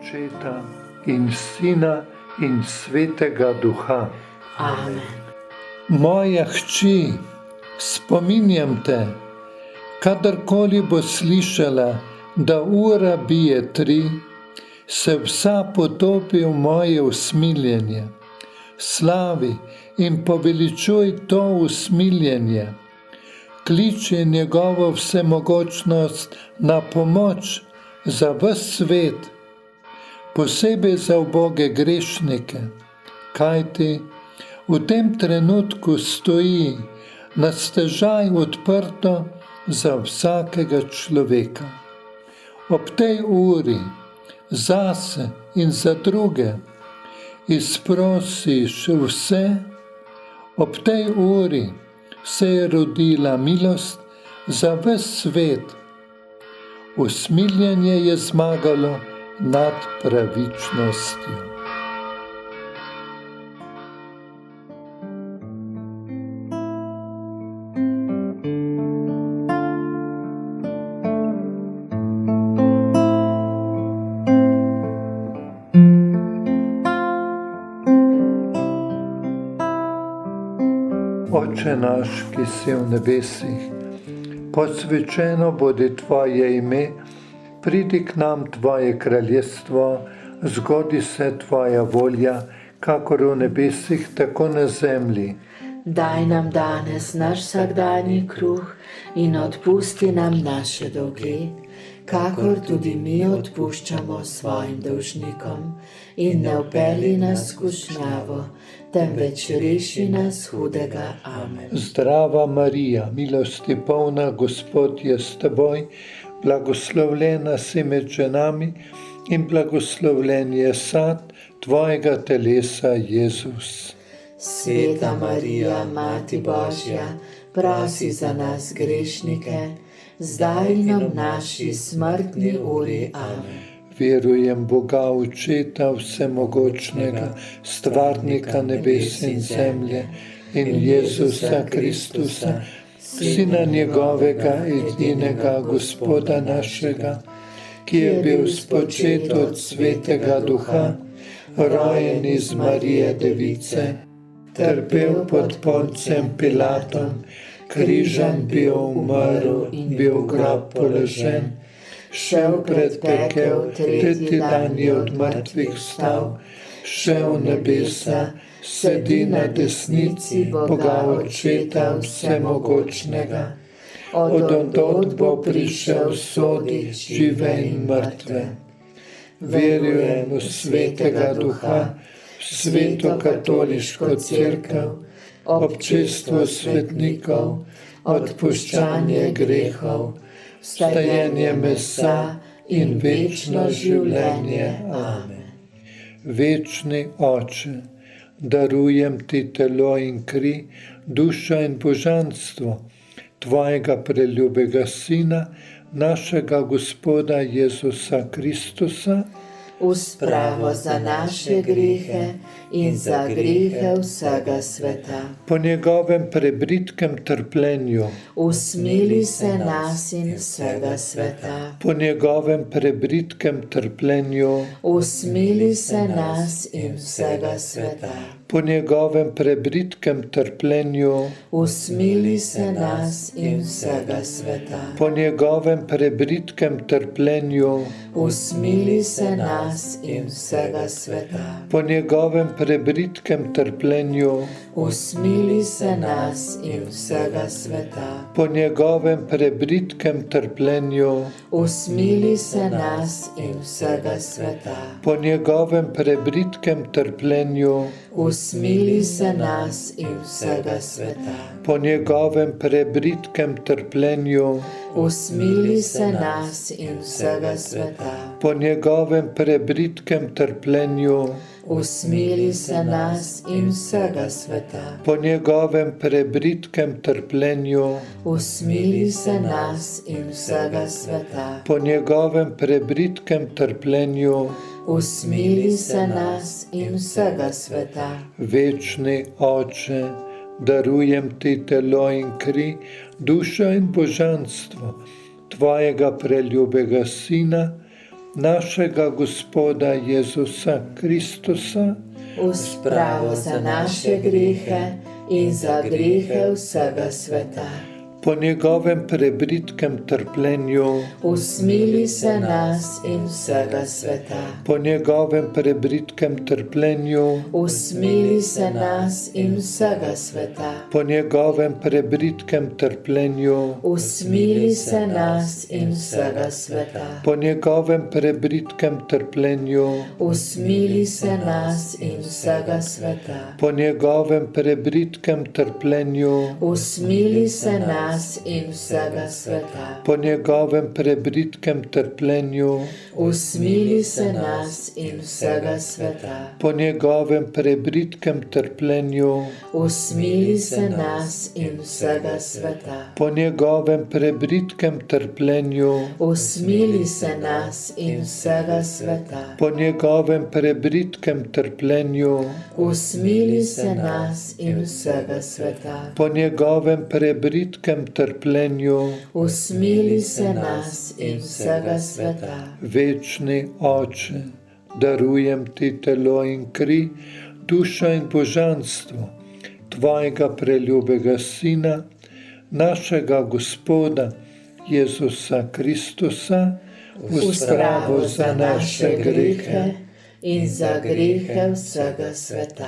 Očeta in Sina in Svetega Duha. Amen. Moja hči, spominjam te, kadarkoli bo slišala, da ura bije 3, se vsa potopi v moje usmiljenje. Slavi in poveličuj to usmiljenje. Kliči njegovo vsemogočnost na pomoč za ves svet, posebej za uboge grešnike, kajti v tem trenutku stoji na stežaj odprto za vsakega človeka. Ob tej uri zase in za druge izprosiš vse, ob tej uri se je rodila milost za ves svet. Usmiljenje je zmagalo nad pravičnostjo. Oče naš, ki si v nebesih, posvečeno bodi Tvoje ime, pridi k nam Tvoje kraljestvo, zgodi se Tvoja volja, kakor v nebesih, tako na zemlji. Daj nam danes naš vsakdanji kruh in odpusti nam naše dolge, kakor tudi mi odpuščamo svojim dolžnikom. In ne vpelji nas v skušnjavo, temveč reši nas hudega. Amen. Zdrava Marija, milosti polna, Gospod je s teboj, blagoslovljena si med ženami in blagoslovljen je sad tvojega telesa, Jezus. Sveta Marija, Mati Božja, prosi za nas grešnike, zdaj in ob naši smrtni uri. Amen. Verujem Boga, Očeta vsemogočnega, stvarnika nebes in zemlje, in Jezusa Kristusa, Sina njegovega, edinega Gospoda našega, ki je bil spočet od Svetega Duha, rojen iz Marije Device, trpel pod Poncem Pilatom, križan bil, umrl in bil v grob položen, šel pred pekel, tretji dan je od mrtvih vstal, šel v nebesa, sedi na desnici Boga Očeta vsemogočnega, od bo prišel sodit žive in mrtve. Verujem v Svetega Duha, v Sveto katoliško cerkev, občestvo svetnikov, odpuščanje grehov, vstajenje mesa in večno življenje. Amen. Večni Oče, darujem ti telo in kri, dušo in božanstvo Tvojega preljubega Sina, našega Gospoda Jezusa Kristusa, v spravo za naše grehe in za grehe vsega sveta. Po njegovem prebritkem trpljenju, Usmili se nas in vsega sveta. po njegovem prebritkem trpljenju, Usmili se nas in vsega sveta. po njegovem prebritkem trpljenju, Usmili se nas in vsega sveta. po njegovem prebritkem trpljenju, Usmili se nas in vsega sveta. po njegovem prebritkem trpljenju, Usmili se nas in vsega sveta. po njegovem prebritkem trpljenju, Usmili se nas in vsega sveta. po njegovem prebritkem trpljenju, Usmili se nas in vsega sveta. po njegovem prebritkem trpljenju, Usmili se nas in vsega sveta. po njegovem prebritkem trpljenju, Usmili se nas in vsega sveta. po njegovem prebritkem trpljenju, Usmili se nas in vsega sveta. po njegovem prebritkem trpljenju, Usmili se nas in vsega sveta. Večni Oče, darujem ti telo in kri, dušo in božanstvo Tvojega preljubega Sina, našega Gospoda Jezusa Kristusa, v spravo za naše grehe in za grehe vsega sveta. po njegovem prebritkem trpljenju, Usmili se nas in vsega sveta. po njegovem prebritkem trpljenju, Usmili se nas in vsega sveta. po njegovem prebritkem trpljenju, Usmili se nas in vsega sveta. po njegovem prebritkem trpljenju, Usmili se nas in vsega sveta. po njegovem prebritkem trpljenju, Usmili se nas in vsega sveta. po njegovem prebritkem trpljenju, Usmili se nas in vsega sveta. po njegovem prebritkem trpljenju, Usmili se nas in vsega sveta. po njegovem prebritkem trpljenju, Usmili se nas in vsega sveta. po njegovem prebritkem trpljenju, Usmili se nas in vsega sveta. po njegovem prebritkem trpljenju, Usmili se nas in vsega sveta. večni Oče, darujem ti telo in kri, dušo in božanstvo tvojega preljubega Sina, našega Gospoda Jezusa Kristusa, v spravo za naše grehe in za grehe vsega sveta.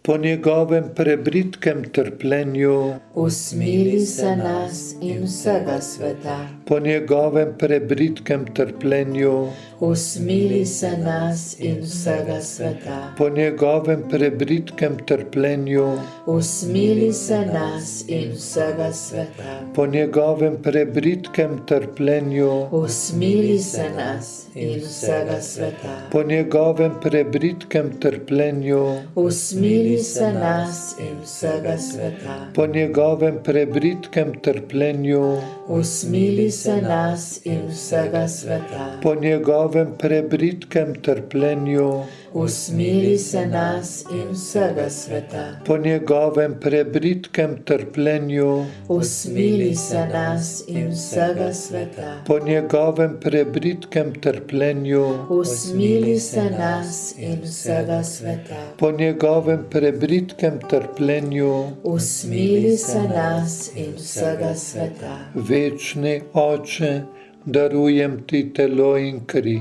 po njegovem prebritkem trpljenju, Usmili se nas in vsega sveta. po njegovem prebritkem trpljenju, Usmili se nas in vsega sveta. po njegovem prebritkem trpljenju, Usmili se nas in vsega sveta. po njegovem prebritkem trpljenju, Usmili se nas in vsega sveta. po njegovem prebritkem trpljenju, Usmili se nas in vsega sveta. po njegovem prebritkem trpljenju, Usmili se nas in vsega sveta. po njegovem prebritkem trpljenju, Usmili se nas in vsega sveta. po njegovem prebritkem trpljenju, Usmili se nas in vsega sveta. po njegovem prebritkem trpljenju, Usmili se nas in vsega sveta. po njegovem prebritkem trpljenju, Usmili se nas in vsega sveta. večni Oče, darujem ti telo in kri,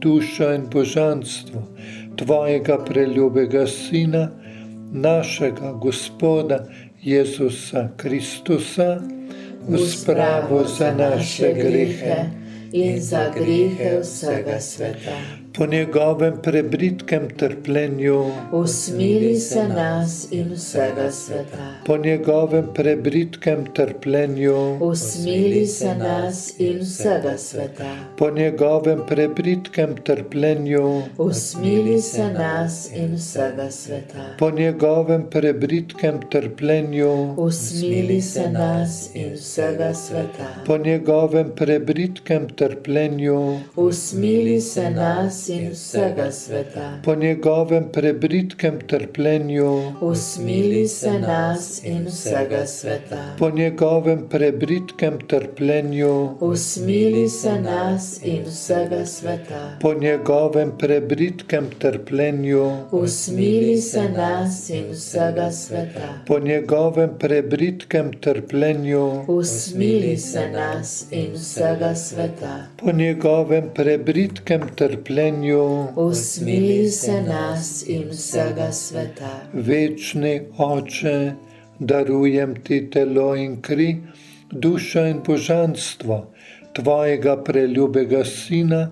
dušo in božanstvo tvojega preljubega Sina, našega Gospoda Jezusa Kristusa, v spravo za naše grehe in za grehe vsega sveta. po njegovem prebritkem trpljenju, Usmili se nas in vsega sveta. po njegovem prebritkem trpljenju, Usmili se nas in vsega sveta. po njegovem prebritkem trpljenju, Usmili se nas in vsega sveta. po njegovem prebritkem trpljenju, Usmili se nas in vsega sveta. po njegovem prebritkem trpljenju, Usmili se nas in vsega sveta. po njegovem prebritkem trpljenju, Usmili se nas in vsega sveta. po njegovem prebritkem trpljenju, Usmili se nas in vsega sveta. po njegovem prebritkem trpljenju, Usmili se nas in vsega sveta. po njegovem prebritkem trpljenju, Usmili se nas in vsega sveta. po njegovem prebritkem trpljenju, Usmili se nas in vsega sveta. večni Oče, darujem ti telo in kri, dušo in božanstvo tvojega preljubega Sina,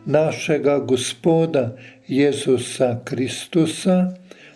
našega Gospoda Jezusa Kristusa,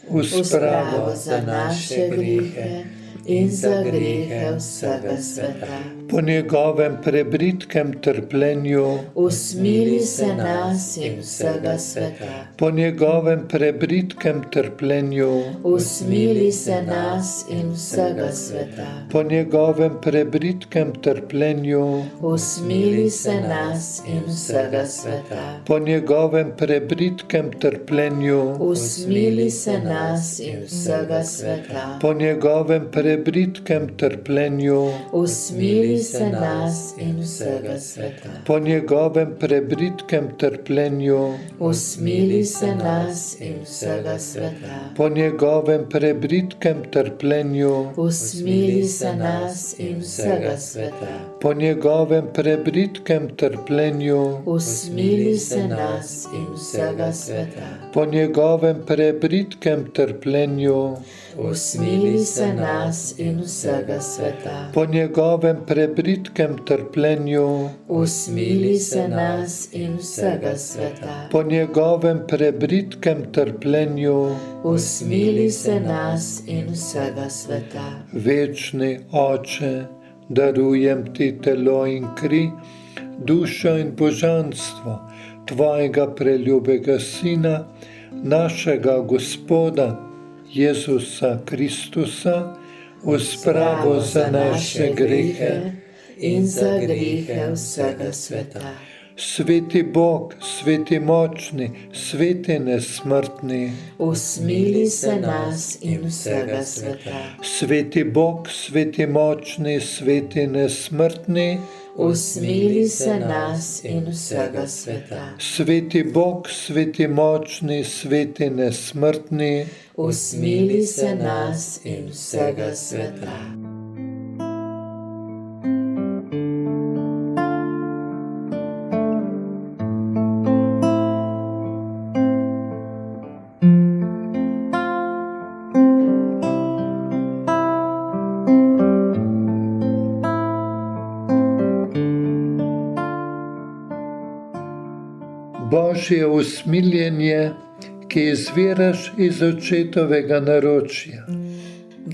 v spravo za naše grehe in za grehe vsega sveta. po njegovem prebritkem trpljenju, Usmili se nas in vsega sveta. po njegovem prebritkem trpljenju, Usmili se nas in vsega sveta. po njegovem prebritkem trpljenju, Usmili se nas in vsega sveta. po njegovem prebritkem trpljenju, Usmili se nas in vsega sveta. po njegovem prebritkem prebritkem trpljenju, usmili se nas in vsega sveta. po njegovem prebritkem trpljenju, Usmili se nas in vsega sveta. po njegovem prebritkem trpljenju, Usmili se nas in vsega sveta. po njegovem prebritkem trpljenju, Usmili se nas in vsega sveta. po njegovem prebritkem trpljenju, Usmili se nas in vsega sveta. po njegovem prebritkem trpljenju, Usmili se nas in vsega sveta. po njegovem prebritkem trpljenju, Usmili se nas in vsega sveta. večni Oče, darujem ti telo in kri, dušo in božanstvo tvojega preljubega Sina, našega Gospoda Jezusa Kristusa, v spravo za naše grehe in za grehe vsega sveta. Sveti Bog, sveti močni, sveti nesmrtni, Usmili se nas in vsega sveta. sveti Bog, sveti močni, sveti nesmrtni, Usmili se nas in vsega sveta. sveti Bog, sveti močni, sveti nesmrtni, Usmili se nas in vsega sveta. Božje usmiljenje, ki izviraš iz očetovega naročja.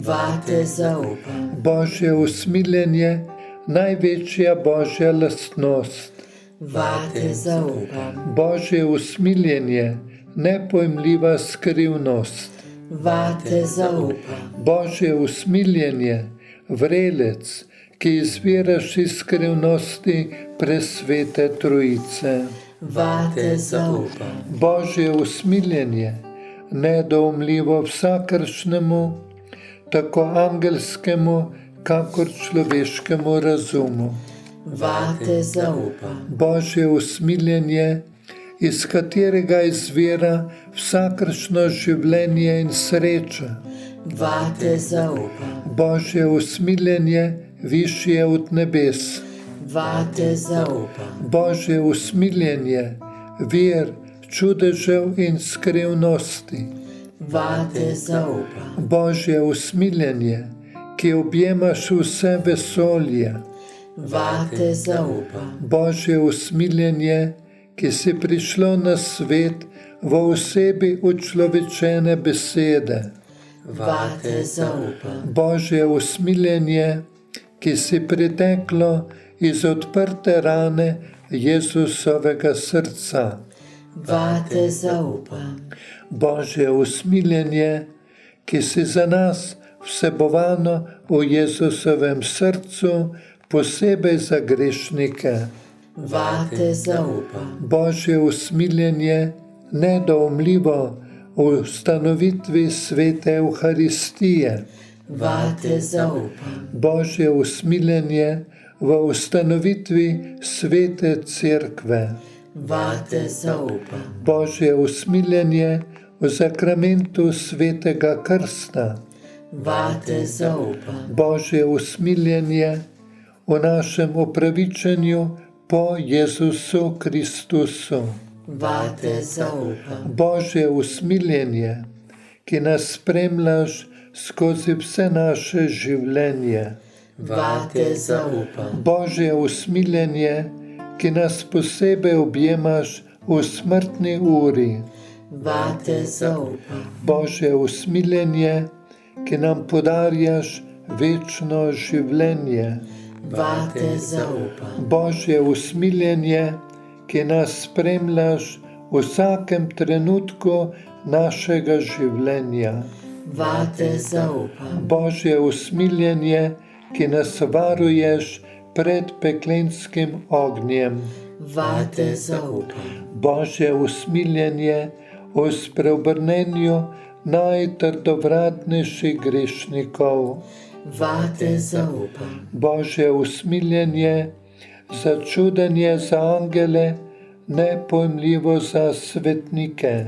Vate zaupam. Božje usmiljenje, največja Božja lastnost. Vate zaupam. Božje usmiljenje, nepojmljiva skrivnost. Vate zaupam. Božje usmiljenje, vrelec, ki izviraš iz skrivnosti presvete Trojice. Vate zaupam. Božje usmiljenje, nedoumljivo vsakršnemu, tako angelskemu, kakor človeškemu razumu. Vate zaupam. Božje usmiljenje, iz katerega izvira vsakršno življenje in sreča. Vate zaupam. Božje usmiljenje, višje od nebes. Vate zaupam. Božje usmiljenje, vir, čudežev in skrivnosti. Vate zaupam. Božje usmiljenje, ki objemaš vse vesolje. Vate zaupam. Božje usmiljenje, ki si prišlo na svet v osebi učlovečene besede. Vate zaupam. Božje usmiljenje, ki si priteklo iz odprte rane Jezusovega srca. Vate zaupam. Božje usmiljenje, ki si za nas vsebovano v Jezusovem srcu, posebej za grešnike. Vate zaupam. Božje usmiljenje, nedoumljivo v ustanovitvi svete Evharistije. Vate zaupam. Božje usmiljenje v ustanovitvi svete Cerkve. Vate zaupam. Božje usmiljenje v sakramentu svetega krsta. Vate zaupam. Božje usmiljenje v našem upravičenju po Jezusu Kristusu. Vate zaupam. Božje usmiljenje, ki nas spremljaš skozi vse naše življenje. Vate zaupam. Božje usmiljenje, ki nas posebej objemaš v smrtni uri. Vate zaupam. Božje usmiljenje, ki nam podarjaš večno življenje. Vate zaupam. Božje usmiljenje, ki nas spremljaš v vsakem trenutku našega življenja. Vate zaupam. Božje usmiljenje, ki nas varuješ pred peklenskim ognjem. Vate zaupam. Božje usmiljenje v spreobrnenju najtrdovratnejših grešnikov. vate zaupam. Božje usmiljenje, začudenje za angele, nepojmljivo za svetnike.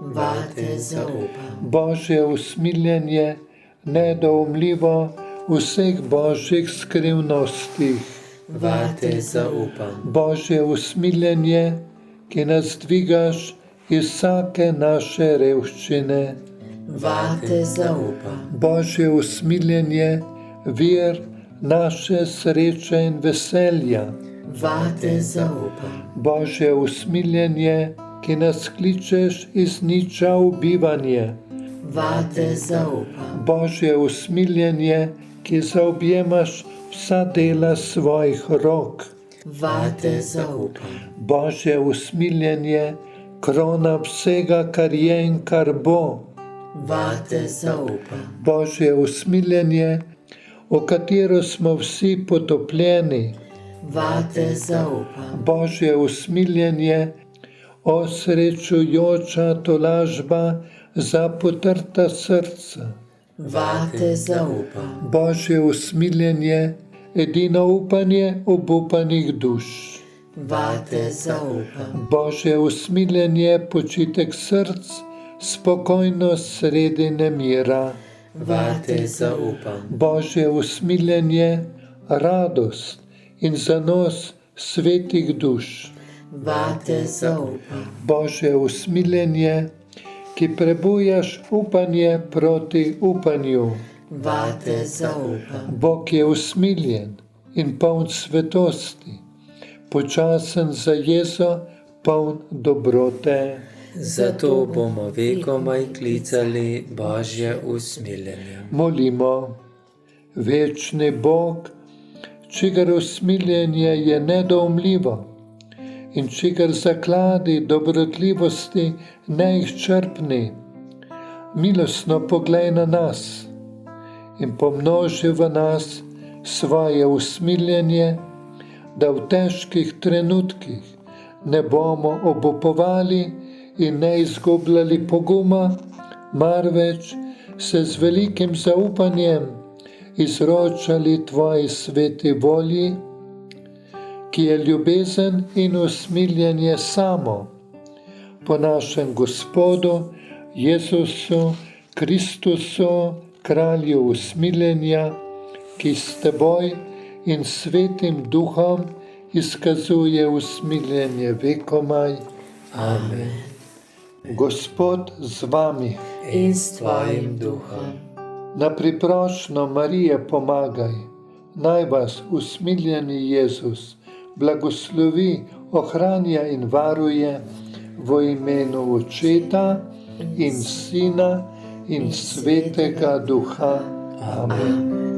Vate zaupam. Božje usmiljenje, nedoumljivo v vseh božjih skrivnostih. Vate zaupam. Božje usmiljenje, ki nas dvigaš iz vsake naše revščine. Vate zaupam. Božje usmiljenje, vir naše sreče in veselja. Vate zaupam. Božje usmiljenje, ki nas kličeš iz niča v bivanje. Vate zaupam. Božje usmiljenje, ki zaobjemaš vsa dela svojih rok. Vate zaupam. Božje usmiljenje, krona vsega, kar je in kar bo. Vate zaupam. Božje usmiljenje, v katero smo vsi potopljeni. Vate zaupam. Božje usmiljenje, osrečujoča tolažba za potrta srca. Vate zaupam. Božje usmiljenje, edino upanje obupanih duš. Vate zaupam. Božje usmiljenje, počitek src, spokojnost sredi nemira. Vate zaupam. Božje usmiljenje, radost in zanos svetih duš. Vate zaupam. Božje usmiljenje, ki prebujaš upanje proti upanju. Vate zaupam. Bog je usmiljen in poln svetosti, počasen za jezo, poln dobrote. Zato bomo vekomaj klicali Božje usmiljenje. Molimo, večni Bog, čigar usmiljenje je nedoumljivo in čigar zakladi dobrotljivosti neizčrpni, milostno poglej na nas in pomnoži v nas svoje usmiljenje, da v težkih trenutkih ne bomo obupovali in ne izgubljali poguma, marveč se z velikim zaupanjem izročali tvoji sveti volji, ki je ljubezen in usmiljenje samo, po našem Gospodu Jezusu Kristusu, Kralju usmiljenja, ki s teboj in svetim duhom izkazuje usmiljenje vekomaj. Amen. Gospod z vami. In s tvojim duhom. Na priprošnjo Marije pomagaj, naj vas usmiljeni Jezus blagoslovi, ohranja in varuje v imenu Očeta in Sina in Svetega Duha. Amen.